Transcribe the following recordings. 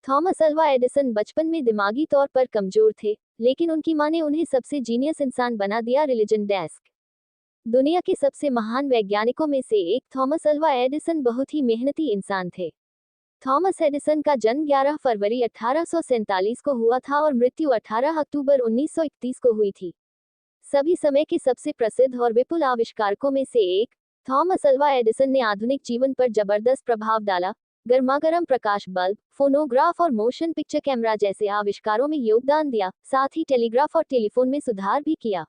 Thomas Alva Edison बचपन में दिमागी तौर पर कमजोर थे, लेकिन उनकी मां ने उन्हें सबसे जीनियस इंसान बना दिया। Religion desk. दुनिया के सबसे महान वैज्ञानिकों में से एक थॉमस अल्वा एडिसन बहुत ही मेहनती इंसान थे। थॉमस एडिसन का जन्म 11 फरवरी 1847 को हुआ था और मृत्यु 18 अक्टूबर 1931 को हुई थी। सभी समय के सबसे प्रसिद्ध और विपुल आविष्कारकों में से एक, थॉमस अल्वा एडिसन ने आधुनिक जीवन पर जबरदस्त प्रभाव डाला। गर्मागरम प्रकाश बल्ब, फोनोग्राफ और मोशन पिक्चर कैमरा जैसे आविष्कारों में योगदान दिया, साथ ही टेलीग्राफ और टेलीफोन में सुधार भी किया।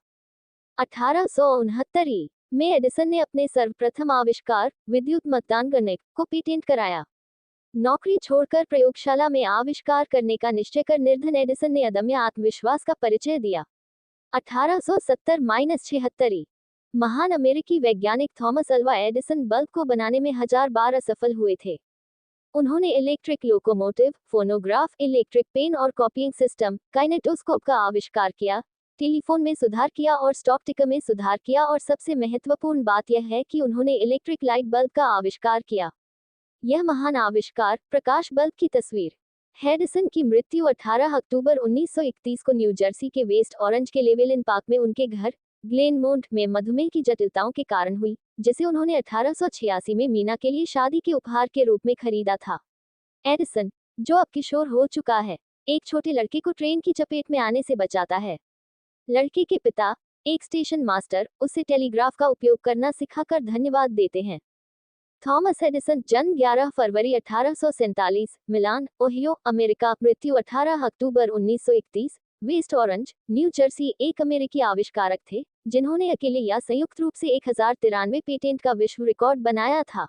1869 में एडिसन ने अपने सर्वप्रथम आविष्कार, विद्युत मतदान गणक, को पेटेंट कराया। नौकरी छोड़कर प्रयोगशाला में आविष्कार करने का निश्चय कर निर्धन एडिसन ने अदम्य आत्मविश्वास का परिचय दिया। 1870-76 महान अमेरिकी वैज्ञानिक थॉमस अल्वा एडिसन बल्ब को बनाने में 1000 बार असफल हुए थे। उन्होंने electric locomotive, phonograph, electric pen और कॉपिंग सिस्टम, काइनेटोस्कोप का आविष्कार किया, टेलीफोन में सुधार किया और स्टॉक टिकर में सुधार किया, और सबसे महत्वपूर्ण बात यह है कि उन्होंने इलेक्ट्रिक लाइट बल्ब का आविष्कार किया। यह महान आविष्कार, प्रकाश बल्ब की तस्वीर। एडिसन की मृत्यु 18 अक्टूबर 1931 को न्यू जर्सी के वेस्ट ऑरेंज के लेवेलिन पार्क में उनके घर, ग्लेनमोंट में मधुमेह की जटिलताओं के कारण हुई, जिसे उन्होंने 1886 में मीना के लिए शादी के उपहार के रूप में खरीदा था। एडिसन, जो अब किशोर हो चुका है, एक छोटे लड़के को ट्रेन की चपेट में आने से बचाता है। लड़के के पिता, एक स्टेशन मास्टर, उसे टेलीग्राफ का उपयोग करना सिखाकर धन्यवाद देते हैं। थॉमस एडिसन जन्म 11 फरवरी 1847, मिलान, ओहियो, अमेरिका। मृत्यु 18 अक्टूबर 1931, वेस्ट ऑरेंज, न्यू जर्सी। एक अमेरिकी आविष्कारक थे जिन्होंने अकेले या संयुक्त रूप से 1093 पेटेंट का विश्व रिकॉर्ड बनाया था।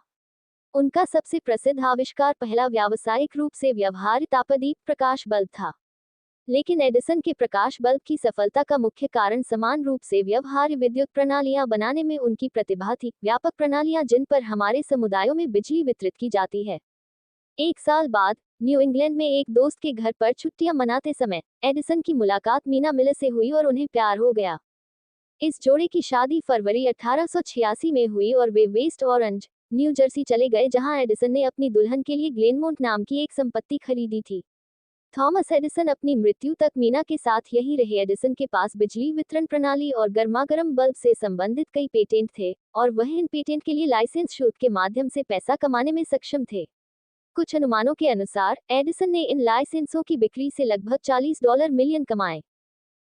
उनका सबसे प्रसिद्ध आविष्कार पहला व्यावसायिक रूप से व्यवहार्य तापदीप प्रकाश बल्ब था। लेकिन एडिसन के प्रकाश बल्ब की सफलता का मुख्य कारण समान रूप से व्यवहार्य विद्युत प्रणालियां बनाने में उनकी प्रतिभा थी, व्यापक प्रणालियां जिन पर हमारे समुदायों में बिजली वितरित की जाती है। एक साल बाद, न्यू इंग्लैंड में एक दोस्त के घर पर छुट्टियां मनाते समय एडिसन की मुलाकात मीना मिलर से हुई और उन्हें प्यार हो गया। इस जोड़े की शादी फरवरी 1886 में हुई और वे वेस्ट ऑरेंज, न्यू जर्सी चले गए, जहां एडिसन ने अपनी दुल्हन के लिए ग्लेनमोंट नाम की एक संपत्ति खरीदी थी। थॉमस एडिसन अपनी मृत्यु तक मीना के साथ यहीं रहे। एडिसन के पास बिजली वितरण प्रणाली और गर्मागरम बल्ब से संबंधित कई पेटेंट थे, और वह इन पेटेंट के लिए लाइसेंस शुल्क के माध्यम से पैसा कमाने में सक्षम थे। कुछ अनुमानों के अनुसार एडिसन ने इन लाइसेंसों की बिक्री से लगभग $40 मिलियन कमाए।